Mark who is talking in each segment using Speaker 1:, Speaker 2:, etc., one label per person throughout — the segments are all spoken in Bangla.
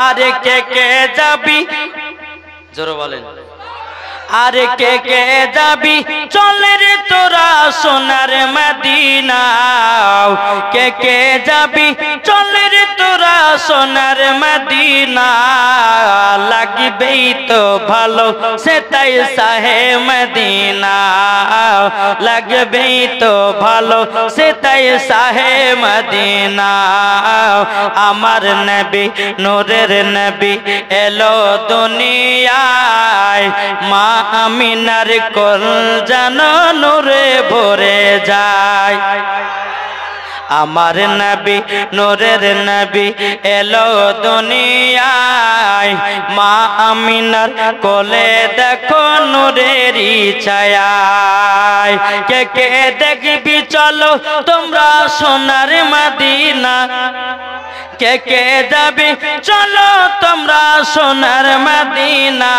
Speaker 1: আরে কে কে যাবি জোরে বলেন আরে কে কে যাবি চলে রে তোরা সোনার মদিনা কে কে যাবি চলে রে তোরা সোনার মদিনা লাগবেই তো ভালো সে তাই সাহে মদিনা লাগবেই তো ভালো সে তাই সাহে মদিনা আমার নবী নূরের নবী এলো দুনিয়ায় মা আমিনার কোল জানো নূরে ভরে যায় আমার নবী নূরের নবী এলো দুনিয়ায় মা আমিনার কোলে দেখো নূরেরই ছায়া কে কে দেখবি চলো তোমরা সোনার মদিনা কে কে যাবে চলো তোমরা সোনার মদিনা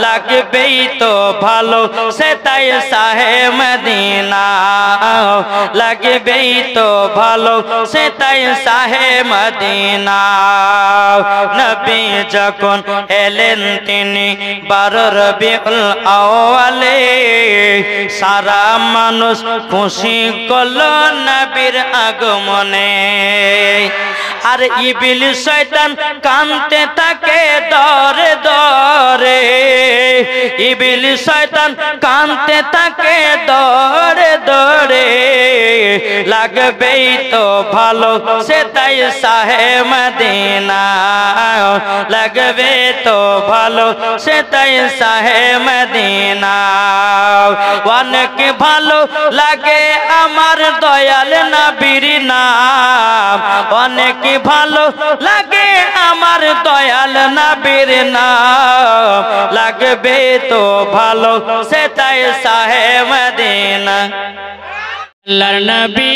Speaker 1: লাগবেই তো ভালো সে তাই সাহে মদিনা লাগবেই তো ভালো সে তাই সাহে মদিনা নবী যখন এলেন তিনি 12 রবিউল আউয়ালে সারা মানুষ খুশি করলো নবীর আগমনে আর ইবলিস শয়তান কাঁদতে থাকে দরে দরে ইবলিস শয়তান কাঁদতে থাকে দরে দরে লাগবেই তো ভালো সে তাই সাহে মদিনা লাগবে তো ভালো সে তাই সাহে মদিনা অনেক ভালো লাগে আমার দয়াল নবীর নাম অনেক ভালো লাগে আমার দয়াল নবীর নাম লাগবে তো ভালো সে তাই সাহে মদিনা আল্লাহর নবী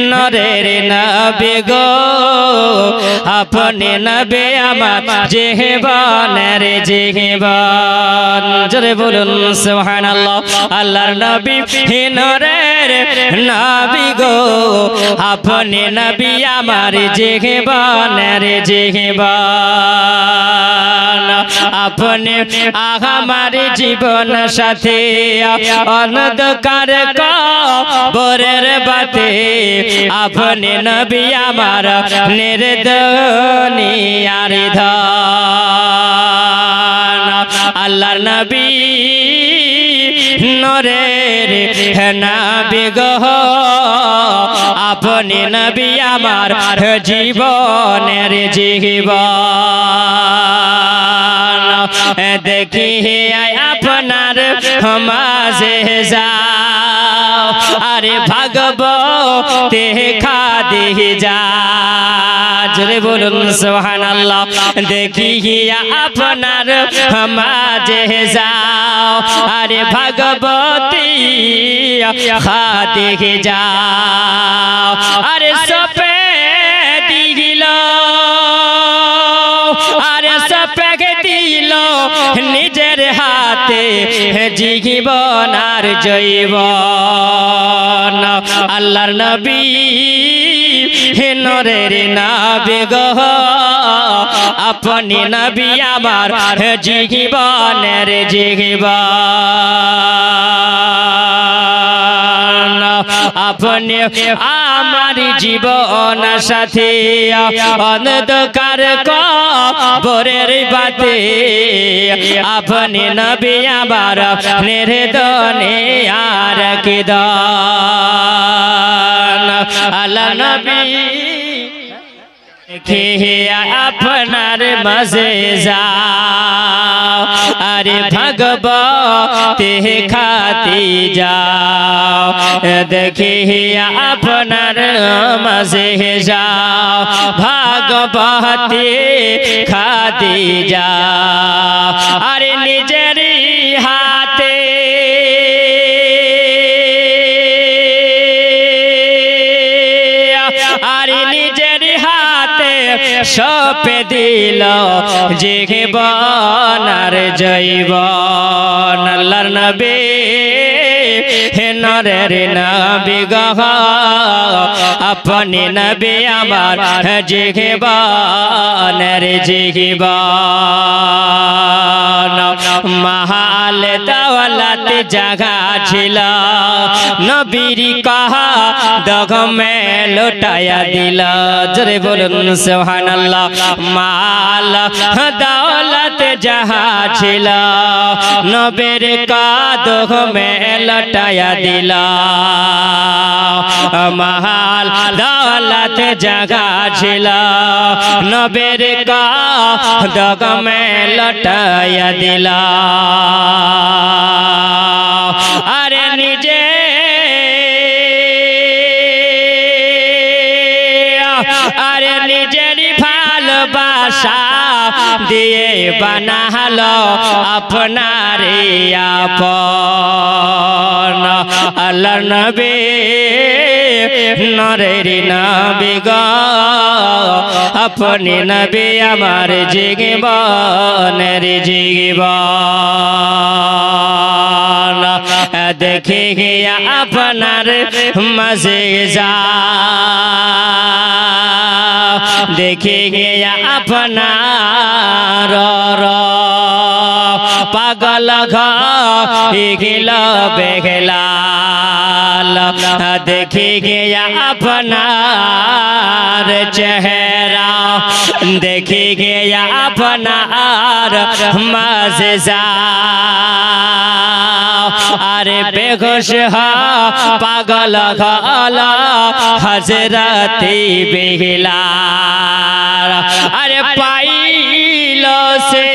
Speaker 1: নূরের নবী গো আপনি নবী আমার জীবনের জীবন জোরে বলুন সুবহানাল্লাহ আল্লাহর নবী নূরের নবী গো আপনি নবী আমার জীবনের জীবন আপনি আমার জীবন সাথী অন্ধকার কবরের বাতে আপনি নবী আমার নির্দনিয়ার ধন আল্লাহর নবী নূরের নবী গো আপনি নবী আমার জীবনের জীবন দেখি আপনার মাঝে যাও আরে ভাগবতে খাদি যা জোরে বলুন সুবহানাল্লাহ দেখি আপনার মাঝে যাও আরে ভাগবতী খাদি যাও আরে সপে দিল আরে সপে দিল নিজের হাতে জীবন আর জৈবন আল্লাহর নবী নূরের নবী গো আপনি নবী আমার জীবনের জীবন আপনি আমার জীবন সাথী অন্ধকার কবরের বাতে আপনি নবী আমার নির্দনিয়ার কিদান আল্লাহ নবী আপনার মাঝে যাও আরে ভাগবতে খাতি যাও দেখি আপনার মাঝে যাও ভাগবতে খাতি যাও আরে নিজের হাতে আরে নিজের হাতে সপে দিল জীবন আর জৈবন আল্লাহর নবী নরের নবী গহ আপনি নবী আমার জিগবানের জিগবান মহাল দৌলত জাগা ছিল নবীর কাহা দগমে লুটায়া দিল জোরে বলুন সুবহানাল্লাহ মাল দৌলত যাহা ছিল নবীর কাদহ মে লটায়া দিল মহাল দৌলত জাগা ছিল নবীর কাদহ মে লটায়া দিল আরে নিজে আরে নিজের ভালোবাসা দিয়ে বানালো আপনার আপন আল্লাহ নবী নরের নবী গো আপনি নবী আমার জীবনের জীবন দেখে গিয়া আপনার মজেজা দেখে গিয়া আপনার পাগল ঘিল বেগলাল দেখে গিয়া আপনার চেহারা দেখে গিয়া আপনার মজেজা আরে বেঘোষ পাগল ঘল হজরতি বেগলাল আরে পাইল সে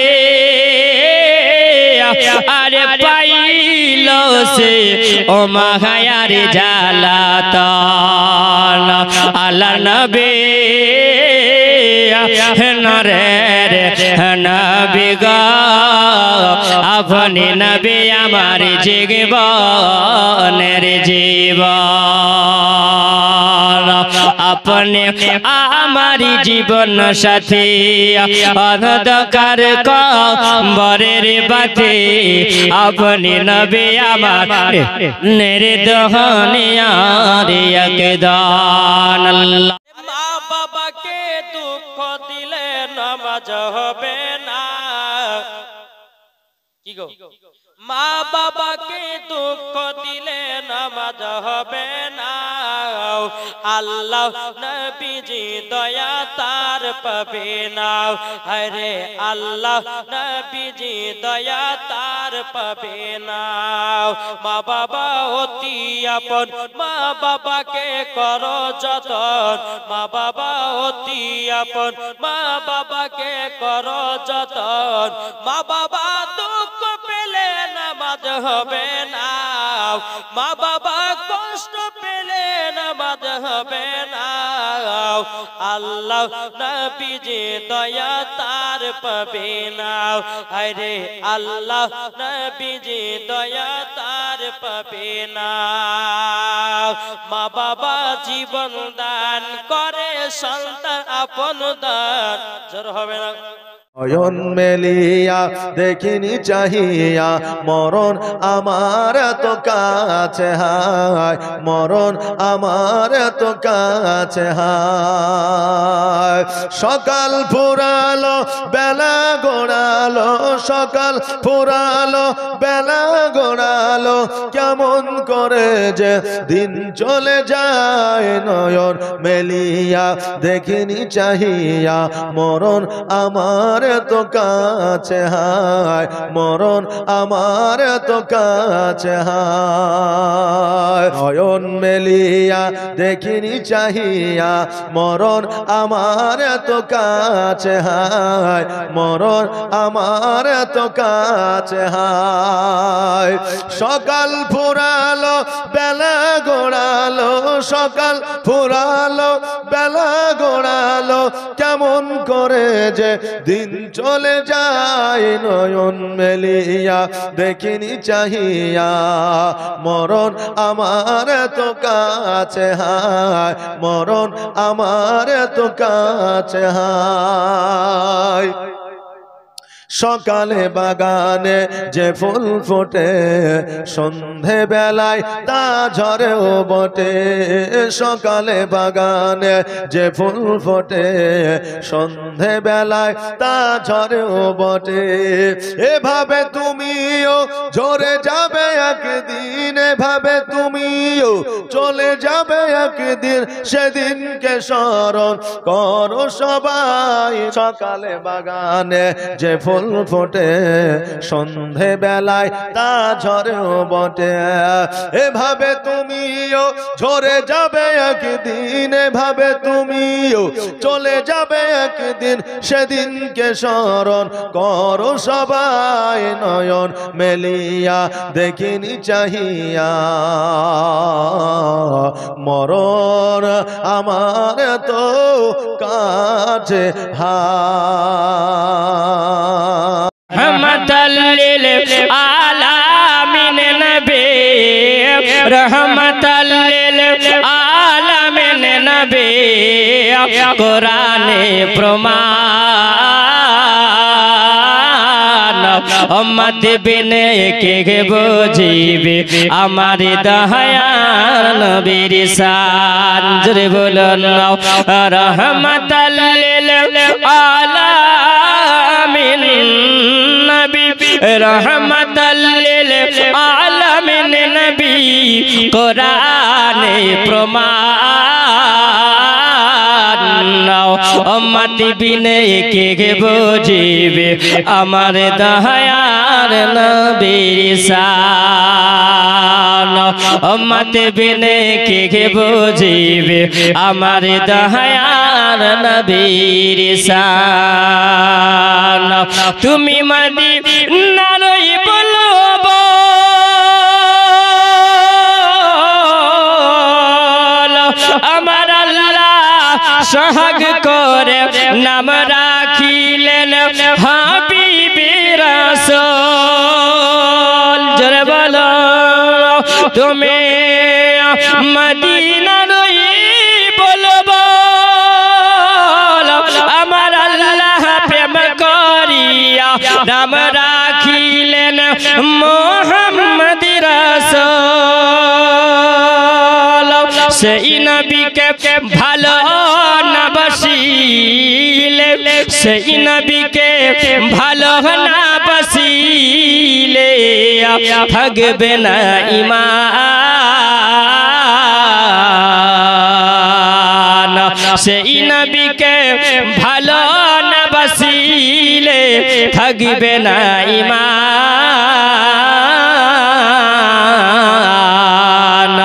Speaker 1: আরে পাইল সে ও মায়ার জালাতন আল্লাহ নবী নরের নবী গো আপনি নবী আমার জীবনের জীবন আপনি আমার জীবন সাথী অন্ধকার কবরের বাতি আপনি নবী আমার নির্দহনিয়ার একদান আল্লাহ
Speaker 2: মা বাবাকে দুঃখ দিলে নামাজ হবে না কি গো মা বাবাকে দুঃখ দিলে নামাজ হবে না আল্লাহ নবীজি দয়া তার পাবে না আরে আল্লাহ নবীজি দয়া তার পাবে না মা বাবা অতি আপন মা বাবাকে করো যতন মা বাবা অতি আপন মা বাবাকে করো যতন মা বাবা দুঃখ পেলে নামাজ হবে না মা বাবা কষ্ট পেলে নামাজ হবে না আল্লাহ নবীজি দয়া তার পাবে না আরে আল্লাহ নবীজি দয়া তার পাবে না মা বাবা জীবন দান করে সন্তান আপন দান জোর হবে না
Speaker 3: নয়ন মেলিয়া দেখিনি চাহিয়া মরণ আমার তো কাছে হায় মরণ আমার তো কাছে হায় সকাল ফুরালো বেলা গোড়ালো সকাল ফুরালো বেলা গোড়ালো কেমন করে যে দিন চলে যায় নয়ন মেলিয়া দেখিনি চাহিয়া মরণ আমার তো কাছে হায় মরণ আমার তো কাছে হায় নয়ন মেলিয়া দেখিনি চাহিয়া মরণ আমার তো কাছে হায় মরণ আমার তো কাছে হায় সকাল ফুরালো বেলা গোড়ালো সকাল ফুরালো বেলা গোড়ালো কেমন করে যে দিন চলে যায় নয়ন মেলিয়া দেখিনি চাহিয়া মরণ আমার তো কাছে হায় মরণ আমার তো কাছে হায় সকালে বাগানে যে ফুল ফোটে সন্ধে বেলায় তা ঝরেও বটে সকালে বাগানে যে ফুল ফোটে সন্ধে বেলায় তা ঝরেও বটে এভাবে তুমিও ঝরে যাবে একদিন এভাবে তুমিও চলে যাবে একদিন সেদিনকে স্মরণ করো সবাই সকালে বাগানে যে ফুল ফোটে সন্ধে বেলায় তা ঝরেও বটে এভাবে তুমিও ঝরে যাবে একদিন এভাবে তুমিও চলে যাবে একদিন সেদিনকে স্মরণ করো সবাই নয়ন মেলিয়া দেখিনি চাহিয়া মরণ আমার তো কাছে
Speaker 1: রহমতাল্লিল আলামিন নবী রহমতাল্লিল আলামিন নবী কোরআনে প্রমাণ উম্মত বিনে কে বুঝিবে আমার দয়ার নবীর শান জোরে বলুন রহমতাল্লিল আলামিন নবী রহমতাল্লিল আলামিন নবী কোরআনে প্রমাণ উম্মত বিনে কে বুঝিবে আমার দয়ার নবীর শান উম্মত বিনে কে বুঝিবে আমার দয়ার নবীর শান তুমি মদিনারই বলবো আমার আল্লাহ সোহাগ করে নাম রাখিলেন হাবিবে রাসূল জোরে বলো তুমি মদিনারই বলবো আমার আল্লাহ প্রেম করিয়া নাম রাখিলেন মুহাম্মদ রাসূল সেই নবীকে ভালো না বাসিলে সেই নবীকে ভালো না বাসিলে থাকবে না ঈমান সেই নবীকে ভালো না বাসিলে থাকবে না ঈমান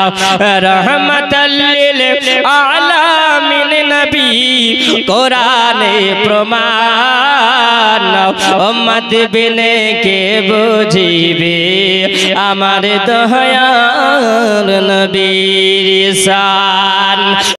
Speaker 1: রহমতাল্লিল আলামিন নবী কোরআনে প্রমাণ উম্মত বিনে কে বুঝিবে আমার দয়ার নবীর শান।